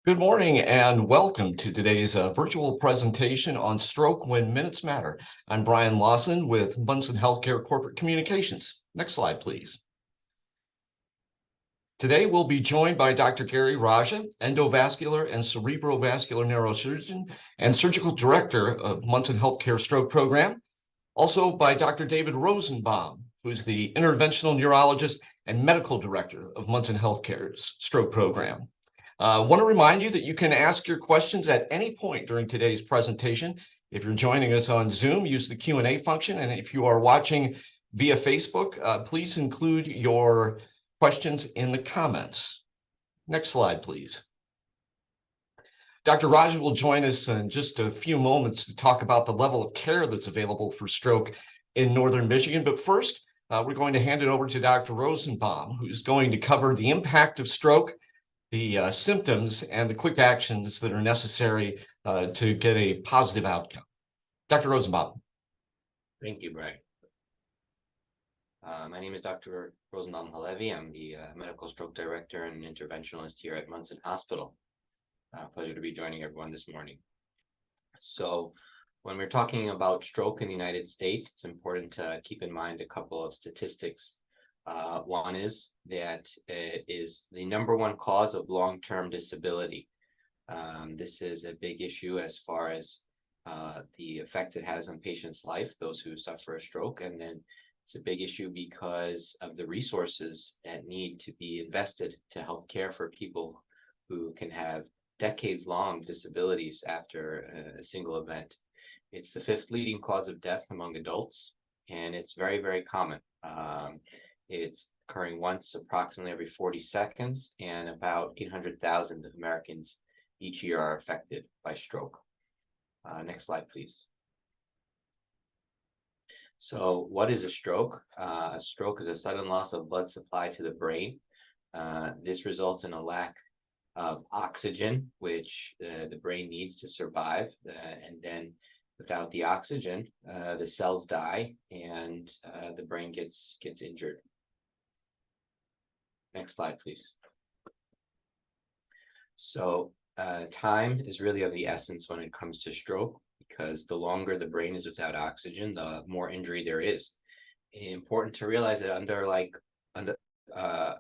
Good morning and welcome to today's virtual presentation on stroke when minutes matter. I'm Brian Lawson with Munson Healthcare Corporate Communications. Next slide, please. Today we'll be joined by Dr. Gary Rajah, Endovascular and Cerebrovascular Neurosurgeon and Surgical Director of Munson Healthcare Stroke Program. Also by Dr. David Rosenbaum, who's the Interventional Neurologist and Medical Director of Munson Healthcare's Stroke Program. I want to remind you that you can ask your questions at any point during today's presentation. If you're joining us on Zoom, use the Q&A function. And if you are watching via Facebook, please include your questions in the comments. Next slide, please. Dr. Rajah will join us in just a few moments to talk about the level of care that's available for stroke in Northern Michigan. But first, we're going to hand it over to Dr. Rosenbaum, who's going to cover the impact of stroke, the symptoms, and the quick actions that are necessary to get a positive outcome. Dr. Rosenbaum. Thank you, Brian. My name is Dr. Rosenbaum-HaLevi. I'm the Medical Stroke Director and Interventionalist here at Munson Hospital. Pleasure to be joining everyone this morning. So when we're talking about stroke in the United States, it's important to keep in mind a couple of statistics. One is that it is the #1 cause of long-term disability. This is a big issue as far as the effect it has on patients' life, those who suffer a stroke. And then it's a big issue because of the resources that need to be invested to help care for people who can have decades-long disabilities after a single event. It's the 5th leading cause of death among adults, and it's very, very common. It's occurring once approximately every 40 seconds, and about 800,000 Americans each year are affected by stroke. Next slide, please. So what is a stroke? A stroke is a sudden loss of blood supply to the brain. This results in a lack of oxygen, which the brain needs to survive. And then without the oxygen, the cells die and the brain gets injured. Next slide, please. So time is really of the essence when it comes to stroke, because the longer the brain is without oxygen, the more injury there is. Important to realize that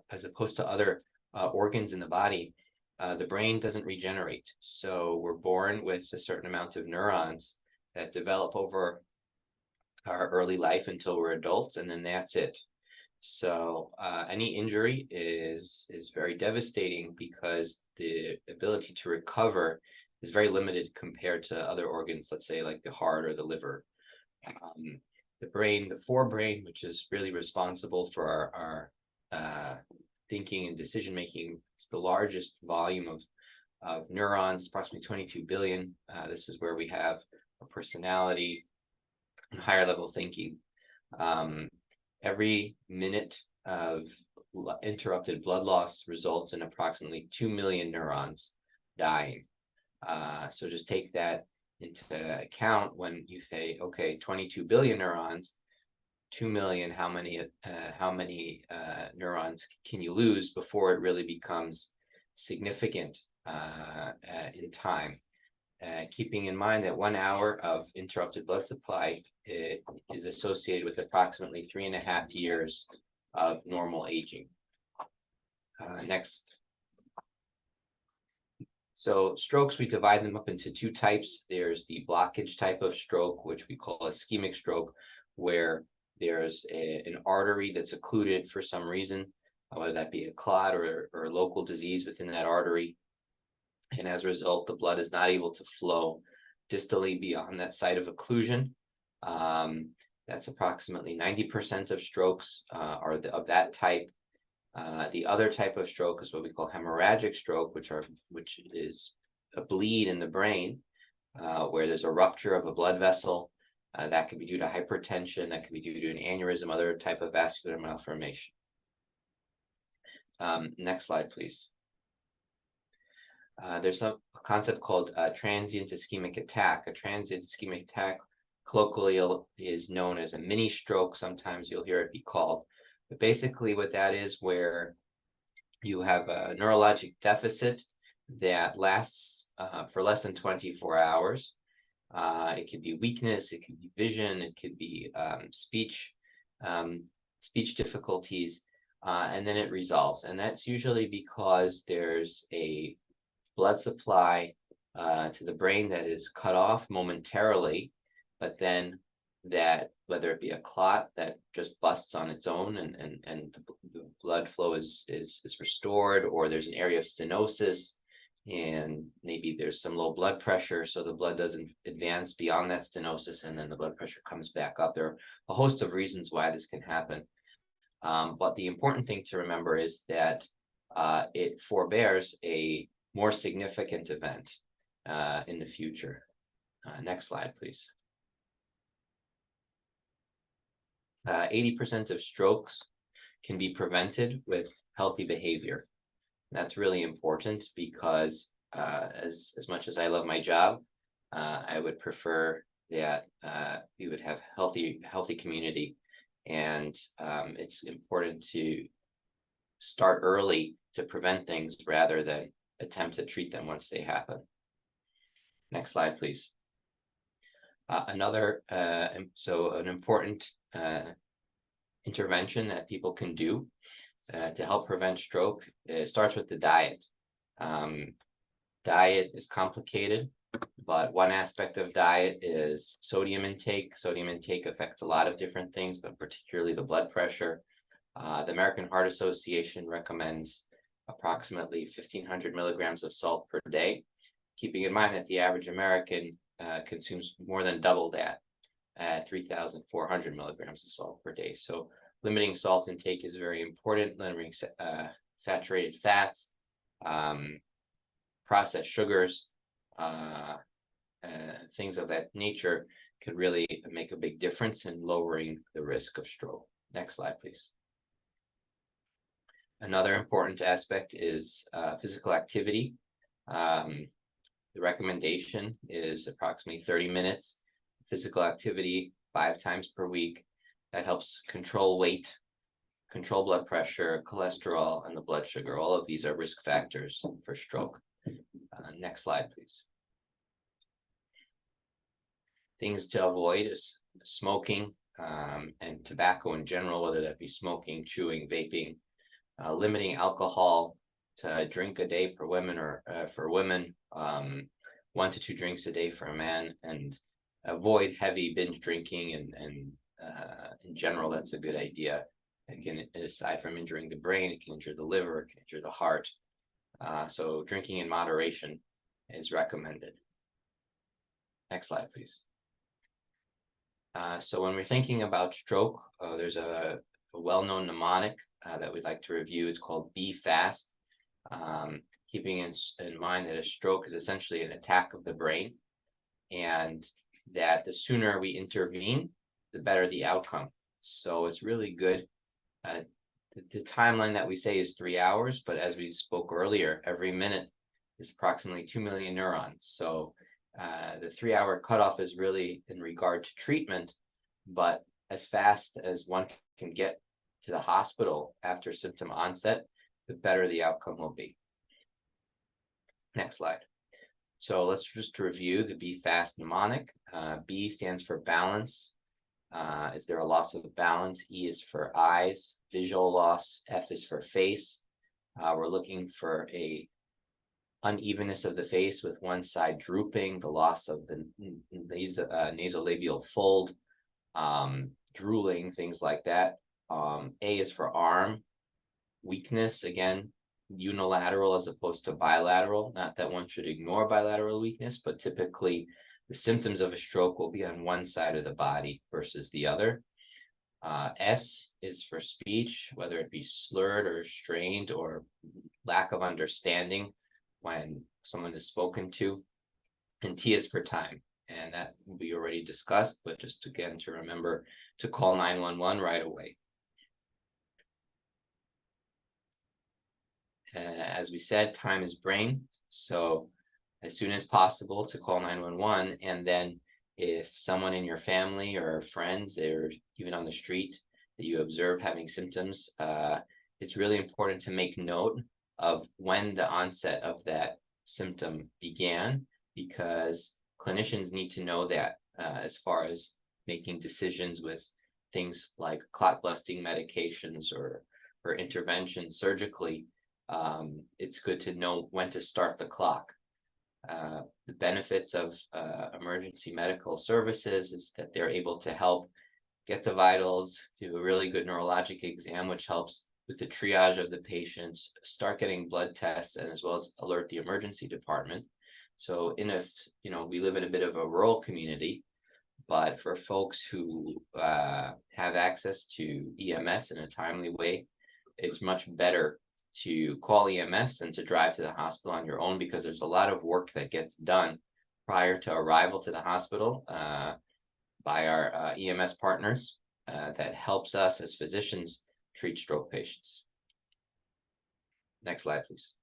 as opposed to other organs in the body, the brain doesn't regenerate. So we're born with a certain amount of neurons that develop over our early life until we're adults, and then that's it. So any injury is very devastating because the ability to recover is very limited compared to other organs, let's say like the heart or the liver. The brain, the forebrain, which is really responsible for our thinking and decision making, it's the largest volume of neurons, approximately 22 billion. This is where we have a personality and higher level thinking. Every minute of interrupted blood loss results in approximately 2 million neurons dying. So just take that into account when you say, okay, 22 billion neurons, 2 million, how many neurons can you lose before it really becomes significant in time? Keeping in mind that 1 hour of interrupted blood supply is associated with approximately 3.5 years of normal aging. Next. So strokes, we divide them up into 2 types. There's the blockage type of stroke, which we call ischemic stroke, where there's an artery that's occluded for some reason, whether that be a clot or a local disease within that artery. And as a result, the blood is not able to flow distally beyond that site of occlusion. That's approximately 90% of strokes are of that type. The other type of stroke is what we call hemorrhagic stroke, which is a bleed in the brain, where there's a rupture of a blood vessel. That could be due to hypertension, that could be due to an aneurysm, other type of vascular malformation. Next slide, please. There's a concept called transient ischemic attack. A transient ischemic attack colloquially is known as a mini stroke. Sometimes you'll hear it be called. But basically what that is, where you have a neurologic deficit that lasts for less than 24 hours. It could be weakness, it could be vision, it could be speech difficulties, and then it resolves. And that's usually because there's a blood supply to the brain that is cut off momentarily, but then that, whether it be a clot that just busts on its own and the blood flow is restored, or there's an area of stenosis and maybe there's some low blood pressure, so the blood doesn't advance beyond that stenosis and then the blood pressure comes back up. There are a host of reasons why this can happen. But the important thing to remember is that it forbears a more significant event in the future. Next slide, please. 80% of strokes can be prevented with healthy behavior. That's really important because as much as I love my job, I would prefer that we would have healthy community, and it's important to start early to prevent things rather than attempt to treat them once they happen. Next slide, please. So an important intervention that people can do to help prevent stroke, it starts with the diet. Diet is complicated, but one aspect of diet is sodium intake. Sodium intake affects a lot of different things, but particularly the blood pressure. The American Heart Association recommends approximately 1,500 milligrams of salt per day, keeping in mind that the average American consumes more than double that at 3,400 milligrams of salt per day. So limiting salt intake is very important. Limiting saturated fats, processed sugars, things of that nature could really make a big difference in lowering the risk of stroke. Next slide, please. Another important aspect is physical activity. The recommendation is approximately 30 minutes physical activity 5 times per week. That helps control weight, control blood pressure, cholesterol, and the blood sugar. All of these are risk factors for stroke. Next slide, please. Things to avoid is smoking and tobacco in general, whether that be smoking, chewing, vaping, limiting alcohol to a drink a day per women, or for women, 1 to 2 drinks a day for a man, and avoid heavy binge drinking. And in general, that's a good idea. It can, aside from injuring the brain, it can injure the liver, it can injure the heart. So drinking in moderation is recommended. Next slide, please. So when we're thinking about stroke, there's a well-known mnemonic that we'd like to review. It's called Be Fast, keeping in mind that a stroke is essentially an attack of the brain, and that the sooner we intervene, the better the outcome. So it's really good. The timeline that we say is 3 hours, but as we spoke earlier, every minute is approximately 2 million neurons. So the 3-hour cutoff is really in regard to treatment, but as fast as one can get to the hospital after symptom onset, the better the outcome will be. Next slide. So let's just review the Be Fast mnemonic. B stands for balance. Is there a loss of balance? E is for eyes, visual loss. F is for face. We're looking for a unevenness of the face with one side drooping, the loss of the nasolabial fold, drooling, things like that. A is for arm, weakness, again, unilateral as opposed to bilateral. Not that one should ignore bilateral weakness, but typically the symptoms of a stroke will be on one side of the body versus the other. S is for speech, whether it be slurred or strained or lack of understanding when someone is spoken to. And T is for time, and that we already discussed, but just again to remember to call 911 right away. As we said, time is brain, so as soon as possible to call 911. And then if someone in your family or friends, they're even on the street, that you observe having symptoms, it's really important to make note of when the onset of that symptom began, because clinicians need to know that as far as making decisions with things like clot busting medications or interventions surgically, it's good to know when to start the clock. The benefits of emergency medical services is that they're able to help get the vitals, do a really good neurologic exam, which helps with the triage of the patients, start getting blood tests, and as well as alert the emergency department. So we live in a bit of a rural community, but for folks who have access to EMS in a timely way, it's much better to call EMS than to drive to the hospital on your own, because there's a lot of work that gets done prior to arrival to the hospital by our EMS partners that helps us as physicians treat stroke patients. Next slide, please.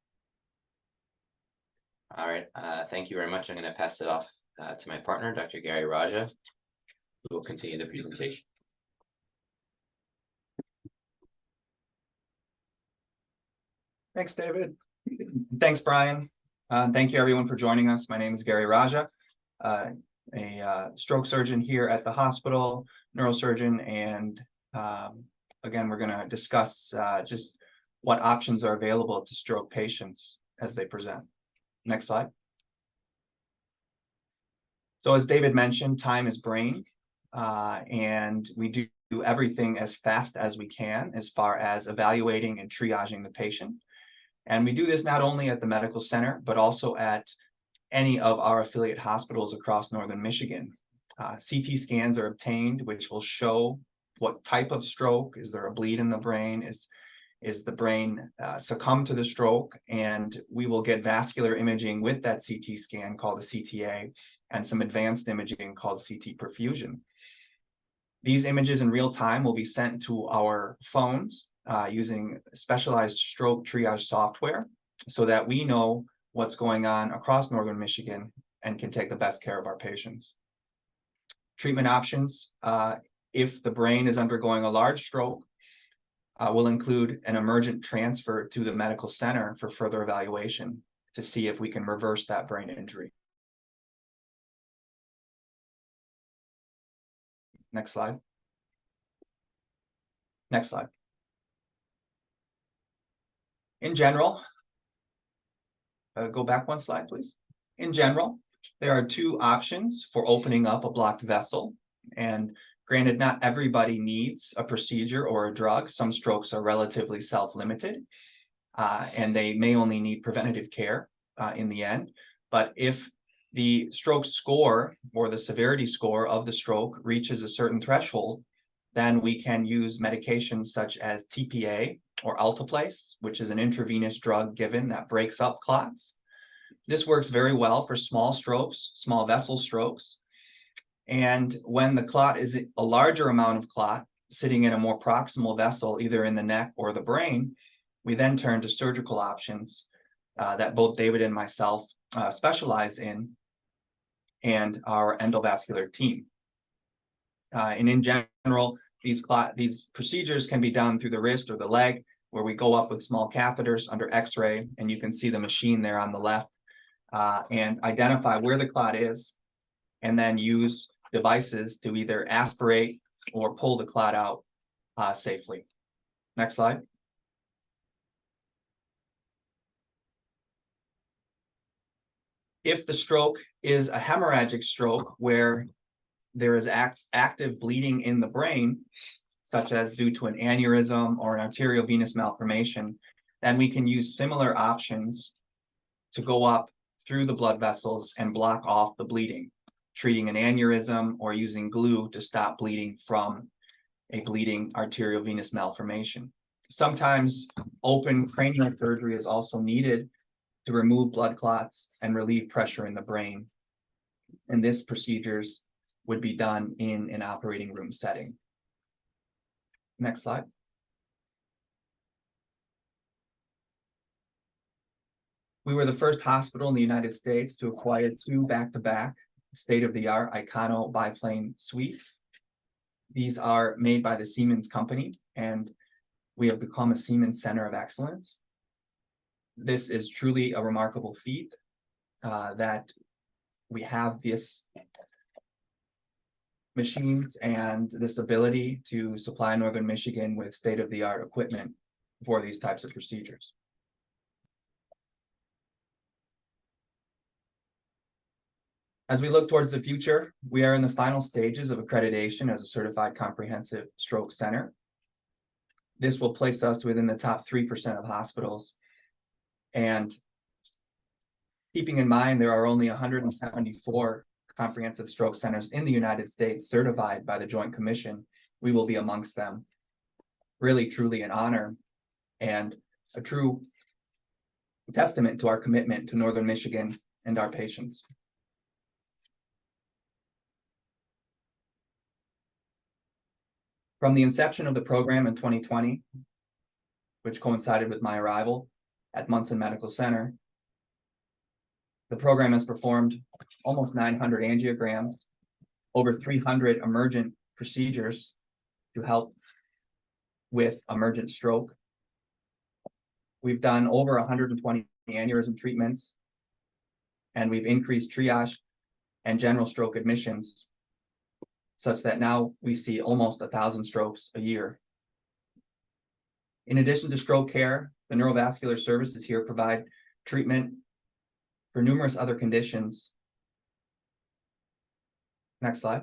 All right, thank you very much. I'm going to pass it off to my partner, Dr. Gary Rajah, who will continue the presentation. Thanks, David. Thanks, Brian. Thank you, everyone, for joining us. My name is Gary Rajah, a stroke surgeon here at the hospital, neurosurgeon, and again, we're going to discuss just what options are available to stroke patients as they present. Next slide. So as David mentioned, time is brain, and we do everything as fast as we can as far as evaluating and triaging the patient. And we do this not only at the medical center, but also at any of our affiliate hospitals across northern Michigan. CT scans are obtained, which will show what type of stroke. Is there a bleed in the brain? Is the brain succumb to the stroke? And we will get vascular imaging with that CT scan called the CTA, and some advanced imaging called CT perfusion. These images in real time will be sent to our phones using specialized stroke triage software, so that we know what's going on across northern Michigan and can take the best care of our patients. Treatment options, if the brain is undergoing a large stroke, will include an emergent transfer to the medical center for further evaluation to see if we can reverse that brain injury. Next slide. Next slide. In general, go back one slide, please. In general, there are two options for opening up a blocked vessel. And granted, not everybody needs a procedure or a drug. Some strokes are relatively self-limited, and they may only need preventative care in the end. But if the stroke score or the severity score of the stroke reaches a certain threshold, then we can use medications such as TPA or alteplase, which is an intravenous drug given that breaks up clots. This works very well for small strokes, small vessel strokes. And when the clot is a larger amount of clot sitting in a more proximal vessel, either in the neck or the brain, we then turn to surgical options that both David and myself specialize in, and our endovascular team. And in general, these procedures can be done through the wrist or the leg, where we go up with small catheters under X-ray, and you can see the machine there on the left, and identify where the clot is, and then use devices to either aspirate or pull the clot out safely. Next slide. If the stroke is a hemorrhagic stroke where there is active bleeding in the brain, such as due to an aneurysm or an arteriovenous malformation, then we can use similar options to go up through the blood vessels and block off the bleeding, treating an aneurysm or using glue to stop bleeding from a bleeding arteriovenous malformation. Sometimes open cranial surgery is also needed to remove blood clots and relieve pressure in the brain. And this procedures would be done in an operating room setting. Next slide. We were the first hospital in the United States to acquire 2 back-to-back state-of-the-art Icono biplane suites. These are made by the Siemens company, and we have become a Siemens Center of Excellence. This is truly a remarkable feat. that we have this machines and this ability to supply Northern Michigan with state-of-the-art equipment for these types of procedures. As we look towards the future, we are in the final stages of accreditation as a certified comprehensive stroke center. This will place us within the top 3% of hospitals. And keeping in mind, there are only 174 comprehensive stroke centers in the United States certified by the Joint Commission, we will be amongst them. Really, truly an honor and a true testament to our commitment to Northern Michigan and our patients. From the inception of the program in 2020, which coincided with my arrival at Munson Medical Center, the program has performed almost 900 angiograms, over 300 emergent procedures to help with emergent stroke. We've done over 120 aneurysm treatments, and we've increased triage and general stroke admissions such that now we see almost 1,000 strokes a year. In addition to stroke care, the neurovascular services here provide treatment for numerous other conditions. Next slide.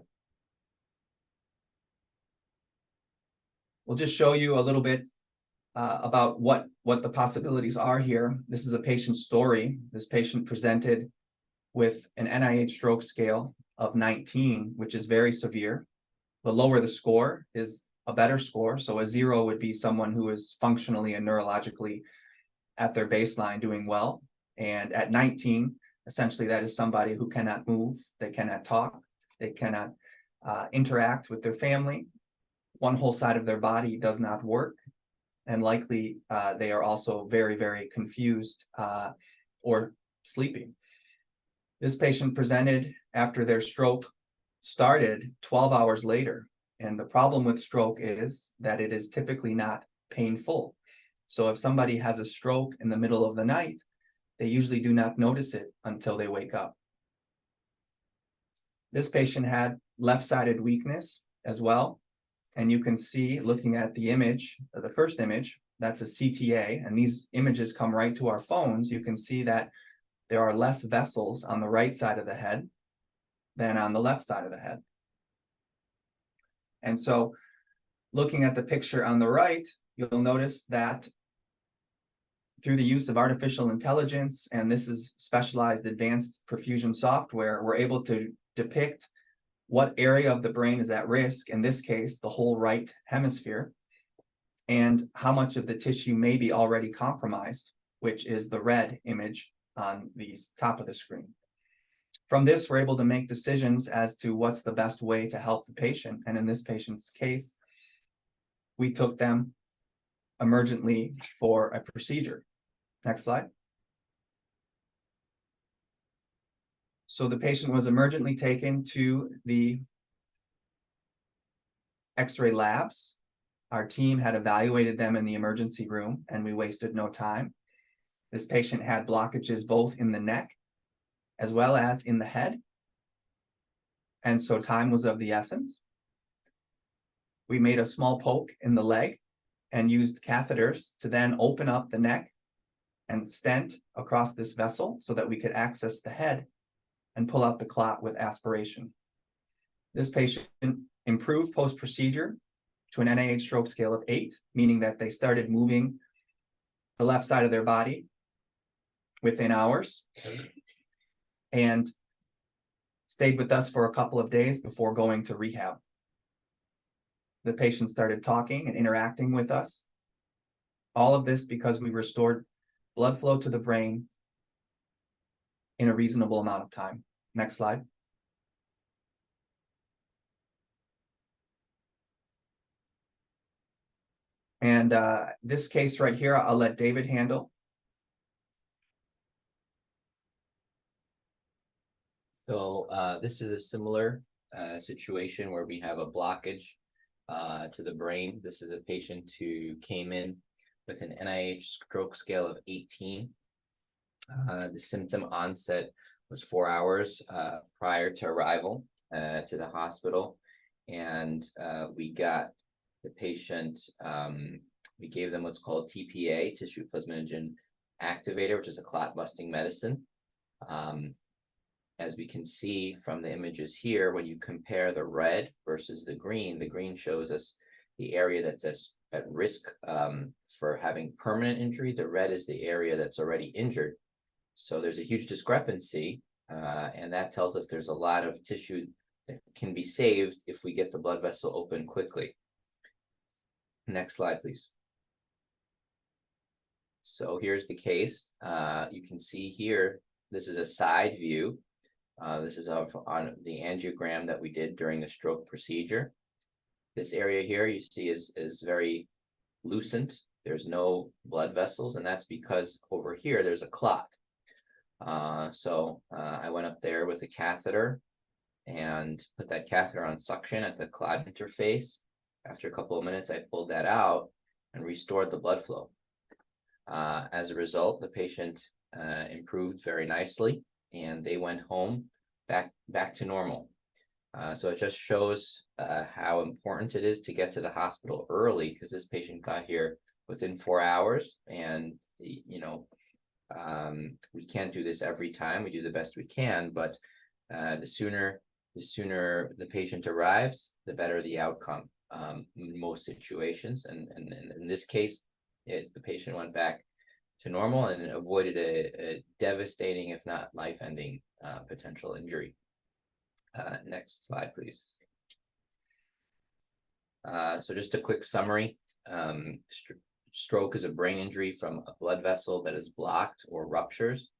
We'll just show you a little bit about what the possibilities are here. This is a patient story. This patient presented with an NIH stroke scale of 19, which is very severe. The lower the score is a better score. So a 0 would be someone who is functionally and neurologically at their baseline doing well. And at 19, essentially that is somebody who cannot move, they cannot talk, they cannot interact with their family. One whole side of their body does not work. And likely they are also very, very confused or sleeping. This patient presented after their stroke started 12 hours later. And the problem with stroke is that it is typically not painful. So if somebody has a stroke in the middle of the night, they usually do not notice it until they wake up. This patient had left-sided weakness as well. And you can see, looking at the image, the first image, that's a CTA, and these images come right to our phones. You can see that there are less vessels on the right side of the head than on the left side of the head. And so looking at the picture on the right, you'll notice that through the use of artificial intelligence, and this is specialized advanced perfusion software, we're able to depict what area of the brain is at risk, in this case, the whole right hemisphere, and how much of the tissue may be already compromised, which is the red image on the top of the screen. From this, we're able to make decisions as to what's the best way to help the patient. And in this patient's case, we took them emergently for a procedure. Next slide. So the patient was emergently taken to the X-ray labs. Our team had evaluated them in the emergency room, and we wasted no time. This patient had blockages both in the neck as well as in the head. And so time was of the essence. We made a small poke in the leg and used catheters to then open up the neck and stent across this vessel so that we could access the head and pull out the clot with aspiration. This patient improved post-procedure to an NIH stroke scale of 8, meaning that they started moving the left side of their body within hours and stayed with us for a couple of days before going to rehab. The patient started talking and interacting with us. All of this because we restored blood flow to the brain in a reasonable amount of time. Next slide. And this case right here, I'll let David handle. So this is a similar situation where we have a blockage to the brain. This is a patient who came in with an NIH stroke scale of 18. The symptom onset was 4 hours prior to arrival to the hospital. And we got the patient, we gave them what's called TPA, tissue plasminogen activator, which is a clot busting medicine. As we can see from the images here, when you compare the red versus the green shows us the area that's at risk for having permanent injury. The red is the area that's already injured. So there's a huge discrepancy, and that tells us there's a lot of tissue that can be saved if we get the blood vessel open quickly. Next slide, please. So here's the case. You can see here, this is a side view. This is on the angiogram that we did during the stroke procedure. This area here you see is very lucent. There's no blood vessels, and that's because over here there's a clot. So I went up there with a catheter and put that catheter on suction at the clot interface. After a couple of minutes, I pulled that out and restored the blood flow. As a result, the patient improved very nicely, and they went home back to normal. So it just shows how important it is to get to the hospital early, because this patient got here within 4 hours, and we can't do this every time. We do the best we can, but the sooner the patient arrives, the better the outcome in most situations. And in this case, the patient went back to normal and avoided a devastating, if not life-ending, potential injury. Next slide, please. So just a quick summary. Stroke is a brain injury from a blood vessel that is blocked or ruptures.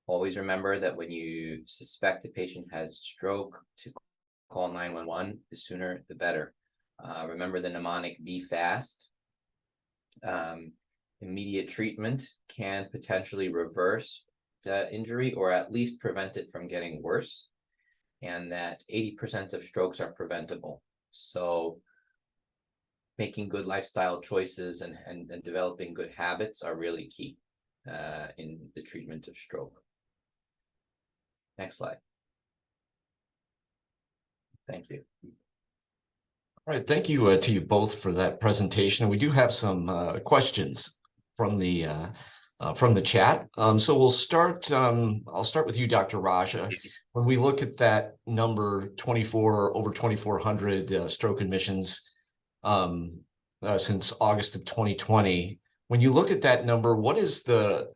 Always remember that when you suspect a patient has stroke, to call 911, the sooner the better. Remember the mnemonic, be fast. Immediate treatment can potentially reverse the injury or at least prevent it from getting worse, and that 80% of strokes are preventable. So making good lifestyle choices and developing good habits are really key in the treatment of stroke. Next slide. Thank you. All right, thank you to you both for that presentation. We do have some questions from the chat. So we'll start. I'll start with you, Dr. Rajah. When we look at that number, over 2,400 stroke admissions since August of 2020. When you look at that number, what is the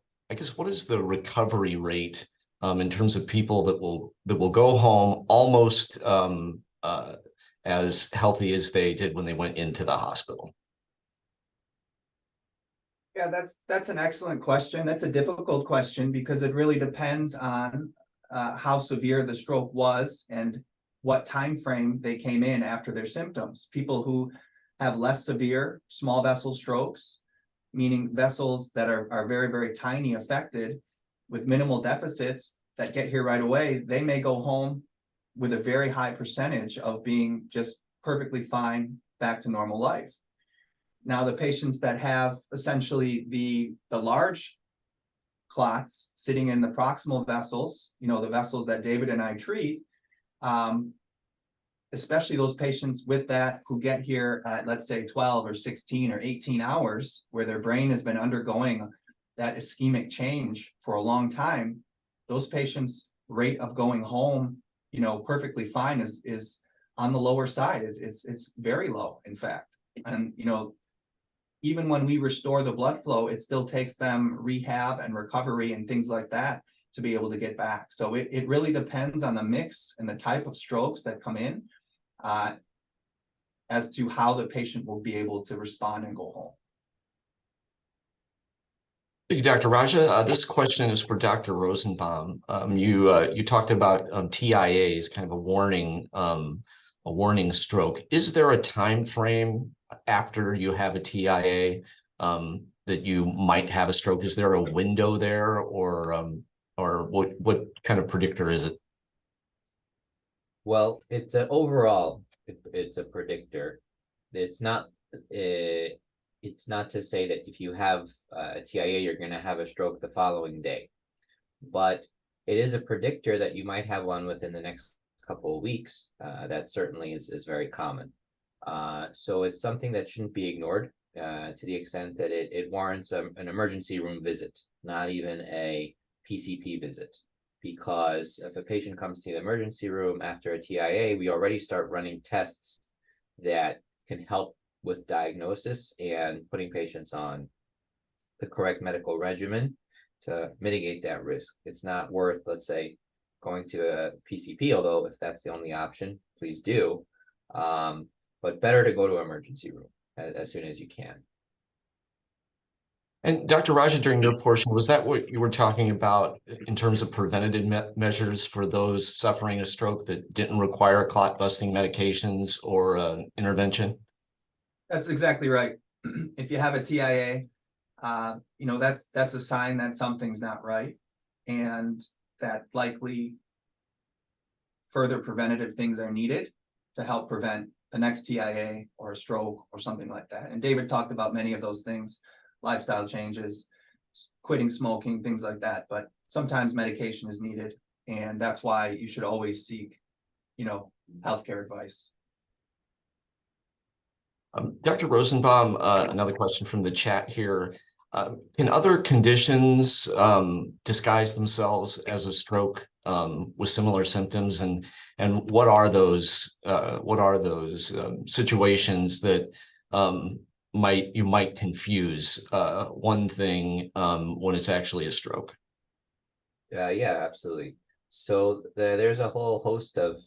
recovery rate in terms of people that will go home almost as healthy as they did when they went into the hospital? Yeah, that's an excellent question. That's a difficult question because it really depends on how severe the stroke was and what time frame they came in after their symptoms. People who have less severe small vessel strokes, meaning vessels that are very, very tiny affected with minimal deficits that get here right away, they may go home with a very high percentage of being just perfectly fine, back to normal life. Now, the patients that have essentially the large clots sitting in the proximal vessels, the vessels that David and I treat, especially those patients with that who get here at, let's say, 12 or 16 or 18 hours, where their brain has been undergoing that ischemic change for a long time, those patients' rate of going home, perfectly fine is on the lower side. It's very low, in fact. And, even when we restore the blood flow, it still takes them rehab and recovery and things like that to be able to get back. So it really depends on the mix and the type of strokes that come in as to how the patient will be able to respond and go home. Thank you, Dr. Rajah. This question is for Dr. Rosenbaum. You talked about TIAs, kind of a warning stroke. Is there a time frame after you have a TIA that you might have a stroke? Is there a window there, or what kind of predictor is it? Well, it's overall it's a predictor. It's not to say that if you have a TIA, you're going to have a stroke the following day. but it is a predictor that you might have one within the next couple of weeks. That certainly is very common. So it's something that shouldn't be ignored to the extent that it warrants an emergency room visit, not even a PCP visit. Because if a patient comes to the emergency room after a TIA, we already start running tests that can help with diagnosis and putting patients on the correct medical regimen to mitigate that risk. It's not worth, let's say, going to a PCP, although if that's the only option, please do. But better to go to emergency room as soon as you can. And Dr. Rajah, during your portion, was that what you were talking about in terms of preventative measures for those suffering a stroke that didn't require clot busting medications or intervention? That's exactly right. If you have a TIA, that's a sign that something's not right, and that likely further preventative things are needed to help prevent the next TIA or a stroke or something like that. And David talked about many of those things, lifestyle changes, quitting smoking, things like that. But sometimes medication is needed, and that's why you should always seek, healthcare advice. Dr. Rosenbaum, another question from the chat here. Can other conditions disguise themselves as a stroke with similar symptoms, and what are those situations that you might confuse one thing when it's actually a stroke? Yeah, absolutely. So there's a whole host of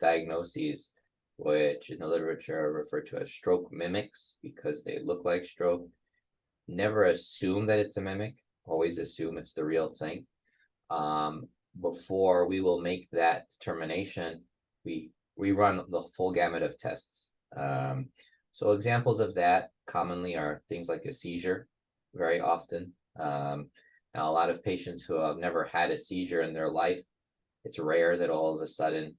diagnoses, which in the literature are referred to as stroke mimics because they look like stroke. Never assume that it's a mimic, always assume it's the real thing. Before we will make that determination, we run the full gamut of tests. So examples of that commonly are things like a seizure, very often. Now, a lot of patients who have never had a seizure in their life, it's rare that all of a sudden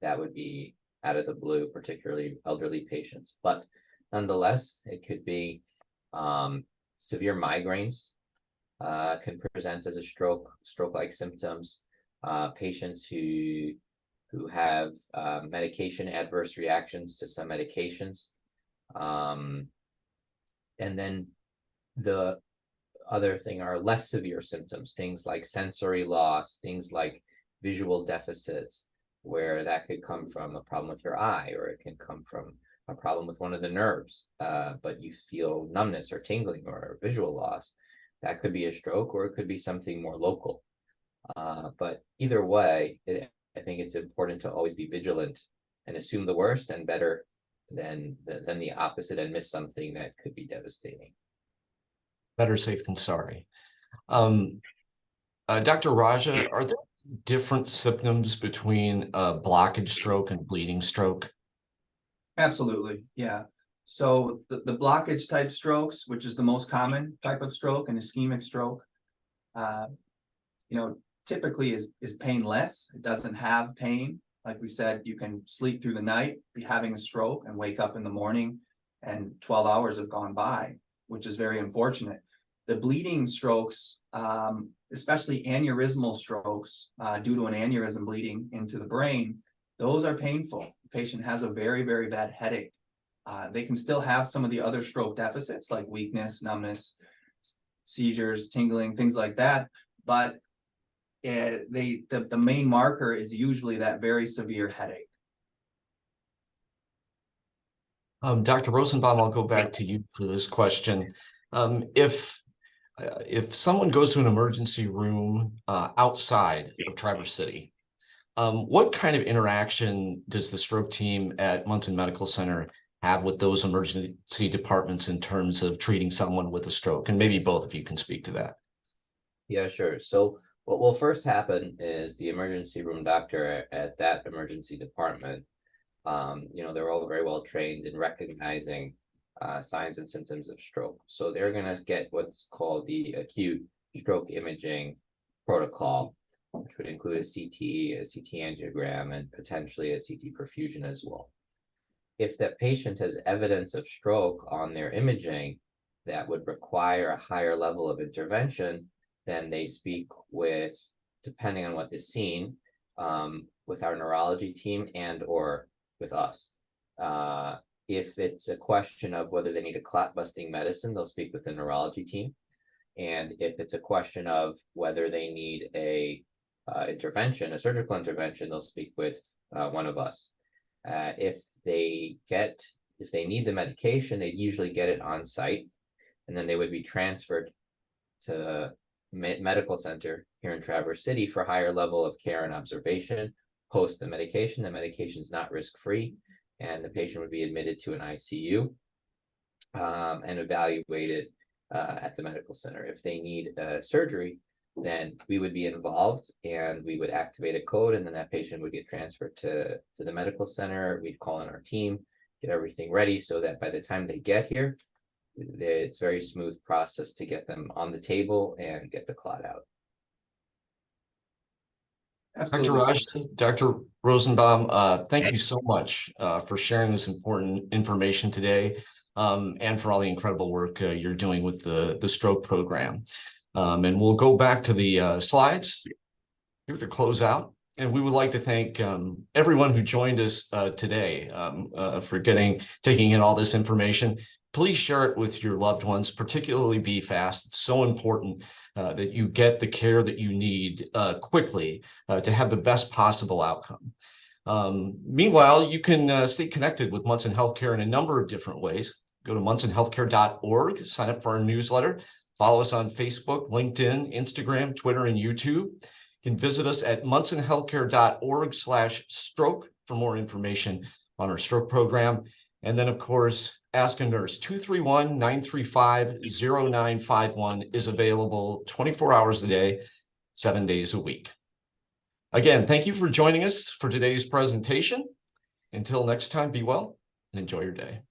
that would be out of the blue, particularly elderly patients. But nonetheless, it could be severe migraines can present as a stroke-like symptoms. Patients who have medication adverse reactions to some medications. And then the other thing are less severe symptoms, things like sensory loss, things like visual deficits, where that could come from a problem with your eye, or it can come from a problem with one of the nerves, but you feel numbness or tingling or visual loss. That could be a stroke, or it could be something more local. But either way, I think it's important to always be vigilant and assume the worst, and better than the opposite and miss something that could be devastating. Better safe than sorry. Dr. Rajah, are there different symptoms between blockage stroke and bleeding stroke? Absolutely, yeah. So the blockage type strokes, which is the most common type of stroke, and ischemic stroke, typically is painless. It doesn't have pain. Like we said, you can sleep through the night, be having a stroke, and wake up in the morning and 12 hours have gone by, which is very unfortunate. The bleeding strokes, especially aneurysmal strokes, due to an aneurysm bleeding into the brain, those are painful. The patient has a very, very bad headache. They can still have some of the other stroke deficits like weakness, numbness, seizures, tingling, things like that. But the main marker is usually that very severe headache. Dr. Rosenbaum, I'll go back to you for this question. If someone goes to an emergency room outside of Traverse City, what kind of interaction does the stroke team at Munson Medical Center have with those emergency departments in terms of treating someone with a stroke? And maybe both of you can speak to that. Yeah, sure. So what will first happen is the emergency room doctor at that emergency department, they're all very well trained in recognizing signs and symptoms of stroke. So they're going to get what's called the acute stroke imaging protocol, which would include a CT angiogram, and potentially a CT perfusion as well. If that patient has evidence of stroke on their imaging that would require a higher level of intervention, then they speak with, depending on what is seen, with our neurology team and or with us. If it's a question of whether they need a clot busting medicine, they'll speak with the neurology team. And if it's a question of whether they need a intervention, a surgical intervention, they'll speak with one of us. If they need the medication, they usually get it on site, and then they would be transferred to medical center here in Traverse City for higher level of care and observation. Post the medication is not risk-free, and the patient would be admitted to an ICU and evaluated at the medical center. If they need surgery, then we would be involved and we would activate a code, and then that patient would get transferred to the medical center. We'd call in our team, get everything ready so that by the time they get here, it's a very smooth process to get them on the table and get the clot out. Dr. Rosenbaum, thank you so much for sharing this important information today, and for all the incredible work you're doing with the stroke program. And we'll go back to the slides here to close out. And we would like to thank everyone who joined us today for taking in all this information. Please share it with your loved ones, particularly BFAST. It's so important that you get the care that you need quickly to have the best possible outcome. Meanwhile, you can stay connected with Munson Healthcare in a number of different ways. Go to munsonhealthcare.org, sign up for our newsletter, follow us on Facebook, LinkedIn, Instagram, Twitter, and YouTube. You can visit us at munsonhealthcare.org/stroke for more information on our stroke program. And then, of course, Ask a Nurse. 231-935-0951 is available 24 hours a day, 7 days a week. Again, thank you for joining us for today's presentation. Until next time, be well and enjoy your day.